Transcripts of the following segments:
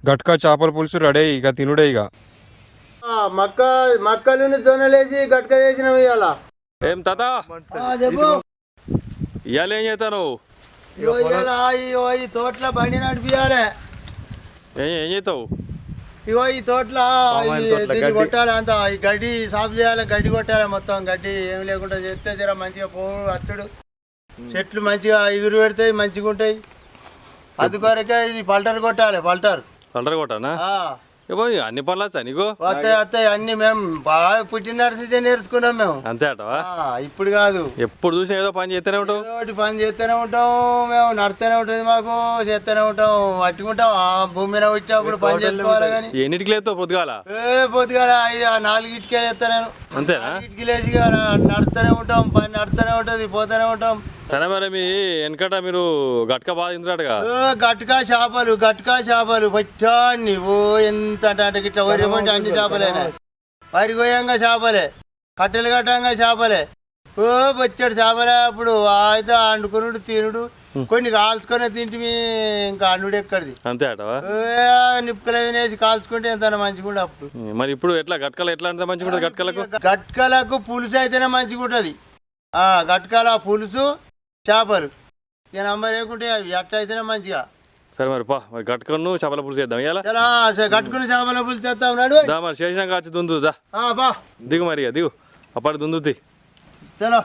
గట్కా చేపల పులుసు రెడీ ఇక తినుడే ఇక. మక్కలు జొన్నలేసి గట్క చేసినాం ఇవాళ. ఏం తాత చెప్పు. ఇవాళ ఏం చేస్తాను? ఈ తోటలో బండి నడిపియాలి. ఏం చేస్తావు? ఇగో ఈ తోటలో దీన్ని కొట్టాలి, అంత ఈ గడ్డి సాఫ్ చేయాలి, గడ్డి కొట్టాలి, మొత్తం గడ్డి ఏమి లేకుండా చేస్తే జర మంచిగా పోడు అచ్చుడు, చెట్లు మంచిగా ఎగురు పెడతాయి, మంచిగా ఉంటాయి. అందుకొరకే ఇది పల్టర్ కొట్టాలి. పల్టర్ కొట్టానా? అన్ని పనులు వచ్చా నీకు? వస్తాయి అన్ని. మేము బాగా పుట్టినడిసే నేర్చుకున్నాం మేము. అంతే అటవా? ఇప్పుడు కాదు, ఎప్పుడు చూసి ఏదో పని చేస్తూనే ఉంటావు. ఒకటి పని చేస్తూనే ఉంటాం మేము. నడుస్తూనే ఉంటుంది మాకు, చేస్తూనే ఉంటాం, పట్టుకుంటాం. భూమి మీద వచ్చినప్పుడు పని చేసుకోవాలి. కానీ ఎన్నిటికి లేస్తావు పొద్దుగాల? పొద్దుగాల 4గిటికే లేస్తా నేను. అంతేనా? 4గిటికి లేచి నడుస్తూనే ఉంటాం, పని నడుస్తూనే ఉంటుంది, పోతూనే ఉంటాం. సరే మరి మీ వెనకట మీరు గట్క బాగా తింటాడుగా? గట్కా చేపలు పట్టాన్ని ఎంత ఇట్లా వరిమంటే అన్ని చేపలేనా. వరి గోయంగా చేపలే, కట్టెలు కట్టంగా చేపలే, బొచ్చాడు చేపలే. అప్పుడు అయితే అండుకునుడు తినుడు, కొన్ని కాల్చుకొని తింటిమి, ఇంకా అండు ఎక్కడిది. అంతే అటవా? నిప్పుకలు వినేసి కాల్చుకుంటే ఎంత మంచిగా ఉండే అప్పుడు. మరి ఇప్పుడు ఎట్లా గట్కలు ఎట్లా అంటే మంచిగా ఉంటుంది? గట్కలకు పులుసు అయితేనే మంచిగా ఉంటుంది. గట్కాల పులుసు చేపలు ఇక నంబర్ ఏకుంటే అవి అట్లా అయితేనే మంచిగా. సరే మరి మరి గట్టుకుని చేపల పులుసు చేద్దాం. ఇలా గట్టుకుని చేపల పులుసు చేస్తాం. నాడు మరి చేసినాక వచ్చి దుందుదా దిగు, మరి దిగు అప్పటి దుందుతి. చలో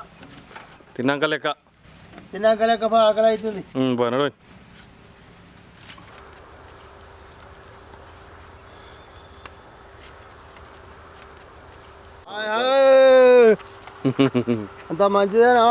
తిన్నాక లెక్క ఆకలి అవుతుంది. పోయినాడు. అంత మంచిదేనా?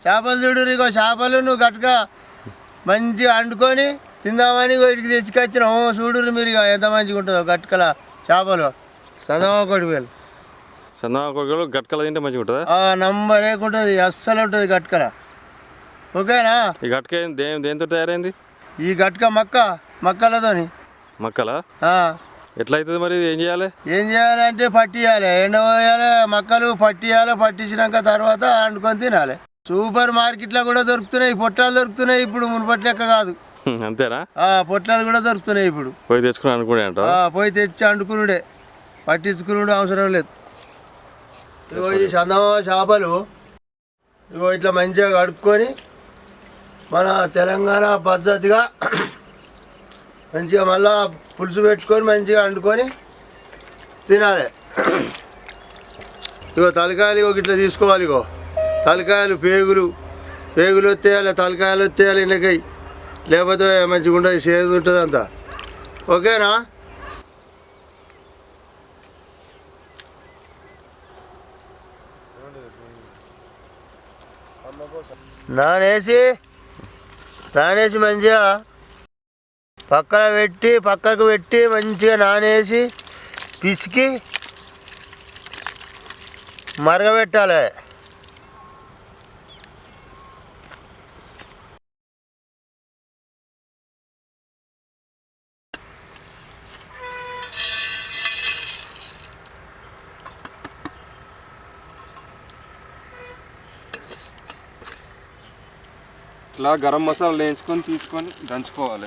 చేపలు చూడు, ఇగో చేపలు నువ్వు గట్గా మంచిగా వండుకొని తిందామని వీటికి తెచ్చుకొచ్చినాం. చూడురు మీరు ఇక ఎంత మంచిగా ఉంటుందో గట్కల చేపలు. చందమాకొడివేలు గట్కల తింటే మంచిగా ఉంటుందా? నంబర్ ఏకుంటుంది, అస్సలు ఉంటుంది గట్కల. ఓకేనా? ఈ గట్క దేంతో తయారైంది? ఈ గట్క మక్కలతోని. మక్కలా? ఎట్లా అవుతుంది మరి? ఏం చేయాలి అంటే పట్టియాలి, ఎండ పోయాలి, మక్కలు పట్టియాలి. పట్టించినాక తర్వాత వండుకొని తినాలి. సూపర్ మార్కెట్లో కూడా దొరుకుతున్నాయి, పొట్లాలు దొరుకుతున్నాయి ఇప్పుడు, మునుపటి లెక్క కాదు. అంతేనా? పొట్లాలు కూడా దొరుకుతున్నాయి ఇప్పుడు. పోయి తెచ్చుకుని అనుకునే అంట. పోయి తెచ్చి వండుకునుడే, పట్టించుకునుడు అవసరం లేదు. ఇగో ఈ చందమామ చేపలు ఇగో ఇట్లా మంచిగా కడుక్కొని మన తెలంగాణ పద్ధతిగా మంచిగా మళ్ళా పులుసు పెట్టుకొని మంచిగా వండుకొని తినాలి. ఇగో తలకాయలు ఇగో ఇట్లా తీసుకోవాలి. ఇగో తలకాయలు పేగులు వచ్చేయాలి, తలకాయలు వచ్చేయాలి ఎండకాయ, లేకపోతే మంచిగా ఉండదు, సేదు ఉంటుంది అంతా. ఓకేనా? నానేసి మంచిగా పక్కకు పెట్టి మంచిగా నానేసి పిసికి మరగబెట్టాలి. ఇట్లా గరం మసాలా వేయించుకొని తీసుకొని దంచుకోవాలి.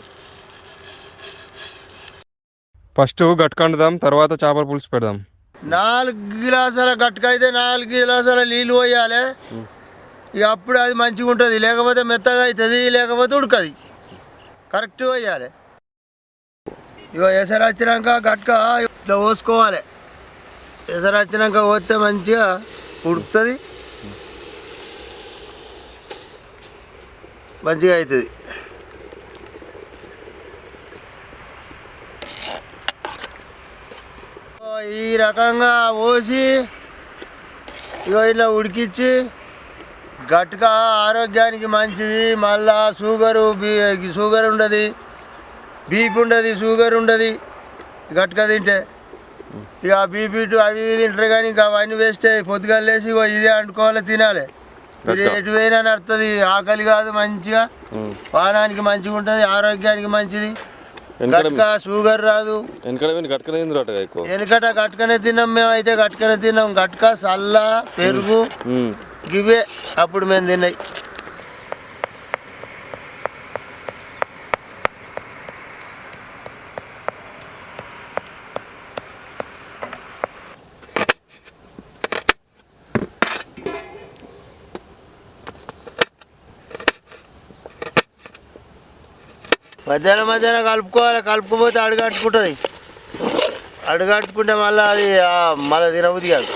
ఫస్ట్ గట్క వండుదాం, తర్వాత చేపల పులుసు పెడదాం. 4 గిలాసాల గట్క అయితే 4 గిలాసాల నీళ్ళు పోయాలి. ఇక అప్పుడు అది మంచిగా ఉంటుంది, లేకపోతే మెత్తగా అవుతుంది, లేకపోతే ఉడకది. కరెక్ట్ పోయాలి. ఇక ఎసరు వచ్చినాక గట్క ఇట్లా పోసుకోవాలి. ఎసరు వచ్చినాక పోస్తే మంచిగా ఉడుకుతుంది, మంచిగా అవుతుంది. ఈ రకంగా పోసి ఇగో ఇట్లా ఉడికించి గట్క ఆరోగ్యానికి మంచిది. మళ్ళా షుగర్ ఉండదు, బీపీ ఉండదు, షుగర్ ఉండదు గట్క తింటే. ఇక బీపీ అవి తింటారు కానీ ఇంకా అవన్నీ వేస్తే పొద్దుగా లేసి ఇదే వండుకోవాలి, తినాలి. మీరు ఎటు పోయినా నడుతుంది, ఆకలి కాదు, మంచిగా పానానికి మంచిగా ఉంటుంది, ఆరోగ్యానికి మంచిది. గట్క షుగర్ రాదు. వెనకడ గట్కనే తిందిరాట ఎక్కువ. వెనకట గట్కనే తిన్నాం, మేమైతే గట్కనే తిన్నాం. గట్క సల్ల పెరుగు గివే అప్పుడు మేము తిన్నాయి. మధ్యాహ్నం కలుపుకోవాలి. కలుపుకోపోతే అడుగట్టుకుంటుంది. అడుగట్టుకుంటే మళ్ళీ అది మళ్ళీ తినబుద్ధి కాదు.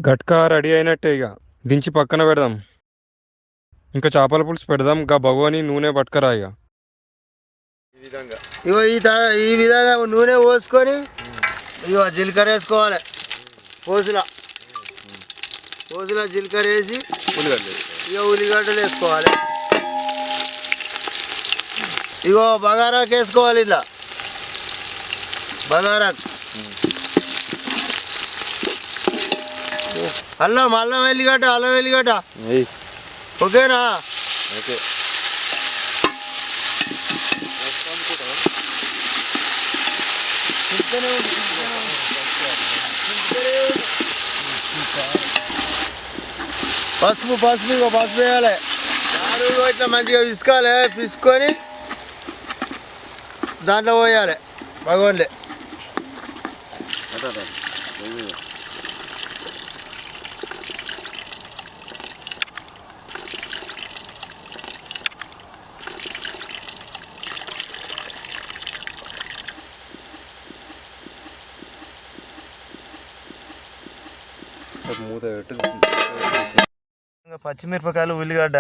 గట్కా రెడీ అయినట్టే, ఇక దించి పక్కన పెడదాం. ఇంకా చేపల పులుసు పెడదాం. గా భగవాని నూనె పట్టుకరా ఇక. ఇగో ఈ విధంగా నూనె పోసుకొని ఇగో జీలకర్ర వేసుకోవాలి. పోసులా జీలకర్ర వేసి ఇక ఉల్లిగడ్డలు వేసుకోవాలి. ఇగో బగారాకు వేసుకోవాలి. ఇలా బగారాకు అల్లం వెల్లిగడ్డ ఓకేనా? ఓకే. పసుపు వేయాలి. ఇట్లా మంచిగా పిసుకోవాలి. పిసుకొని దాంట్లో పోయాలి భగవాన్లే. పచ్చిమిరపకాయలు ఉల్లిగడ్డ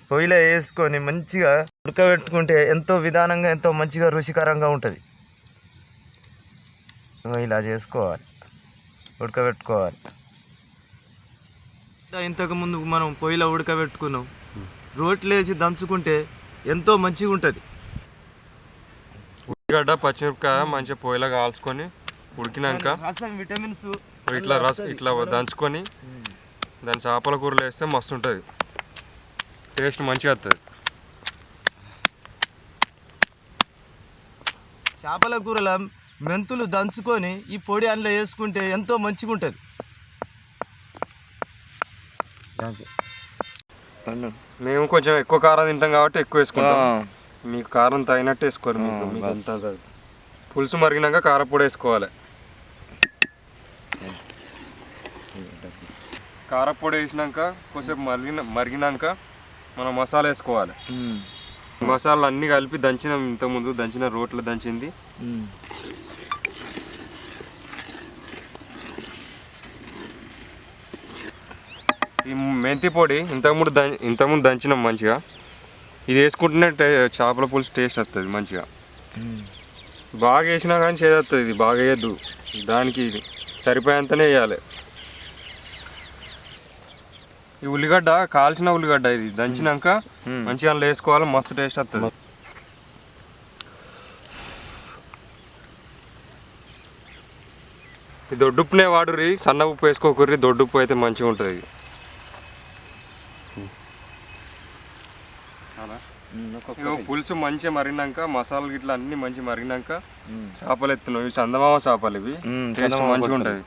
పొయ్యిలో వేసుకొని మంచిగా ఉడకబెట్టుకుంటే ఎంతో విధానంగా ఎంతో మంచిగా రుచికరంగా ఉంటుంది. ఇలా చేసుకోవాలి, ఉడకబెట్టుకోవాలి. ఇంతకుముందు మనం పొయ్యిలో ఉడకబెట్టుకున్నాం. రోట్లు వేసి దంచుకుంటే ఎంతో మంచిగా ఉంటుంది. ఉల్లిగడ్డ పచ్చిమిరపకాయ మంచిగా పొయ్యిలో కాల్చుకొని ఉడికినాక రసం విటమిన్స్ ఇట్లా దంచుకొని దాని చేపల కూరలో వేస్తే మస్తు ఉంటుంది. టేస్ట్ మంచిగా వస్తుంది. చేపల కూరలో మెంతులు దంచుకొని ఈ పొడి అందులో వేసుకుంటే ఎంతో మంచిగా ఉంటుంది. మేము కొంచెం ఎక్కువ కారం తింటాం కాబట్టి ఎక్కువ వేసుకుంటాం. మీకు కారం తగినట్టు వేసుకోరు. మీకు ఎంత పులుసు మరిగినాక కారపొడి వేసుకోవాలి. కారపొడి వేసినాక కొంచెం మరిగినాక మనం మసాలా వేసుకోవాలి. మసాలా అన్నీ కలిపి దంచిన ఇంతకుముందు దంచిన రోట్లో దంచింది ఈ మెంతి పొడి ఇంతకుముందు దంచినాం మంచిగా. ఇది వేసుకుంటేనే చేపల పులుసు టేస్ట్ వస్తుంది మంచిగా. బాగా వేసినా కానీ చేదొస్తుంది. ఇది బాగా వేయద్దు, దానికి సరిపోయేంతనే వేయాలి. ఈ ఉల్లిగడ్డ కాల్చిన ఉల్లిగడ్డ ఇది దంచినాక మంచిగా అందులో వేసుకోవాలి. మస్తు టేస్ట్ వస్తుంది. ఈ దొడ్డుప్పునే వాడుర్రి, సన్న ఉప్పు వేసుకోకుర్రి. దొడ్డుప్పు అయితే మంచిగా ఉంటుంది. పులుసు మంచిగా మరిగినాక మసాలా గిట్లా అన్ని మంచిగా మరిగినాక చేపలు ఎత్తున్నాం. ఇవి చందమామ చేపలు. ఇవి టేస్ట్ మంచిగా ఉంటుంది.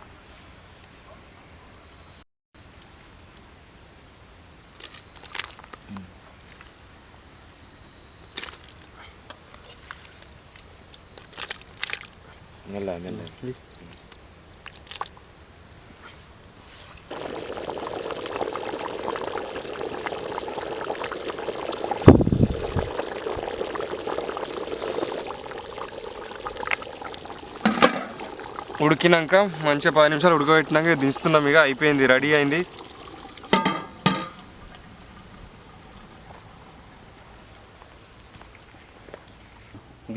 ఉడికినాక మంచిగా 10 నిమిషాలు ఉడకబెట్టినాక దించుతున్నాం. ఇక అయిపోయింది, రెడీ అయింది.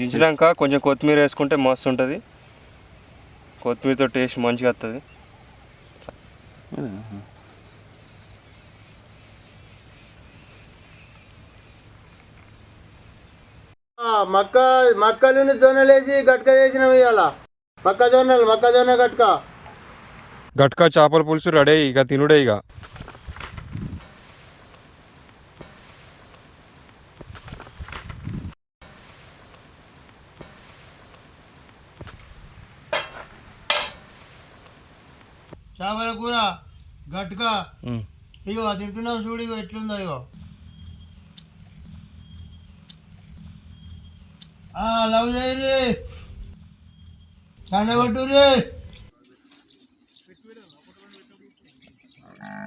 దించినాక కొంచెం కొత్తిమీర వేసుకుంటే మస్తు ఉంటుంది. కొత్తిమీరతో టేస్ట్ మంచిగా వస్తుంది. మక్కలు జొన్నలు వేసి గట్క చేసినాం. ఇవాళ మొక్కజొన్న గట్క. గట్కా చేపల పులుసు రెడీ. ఇక తినుడే. ఇక చేపల కూర గట్కా ఇగో తింటున్నాం చూడు ఇగో ఎట్లుందో ఇగో లవ్ చేయరి కండగొట్టుర్రి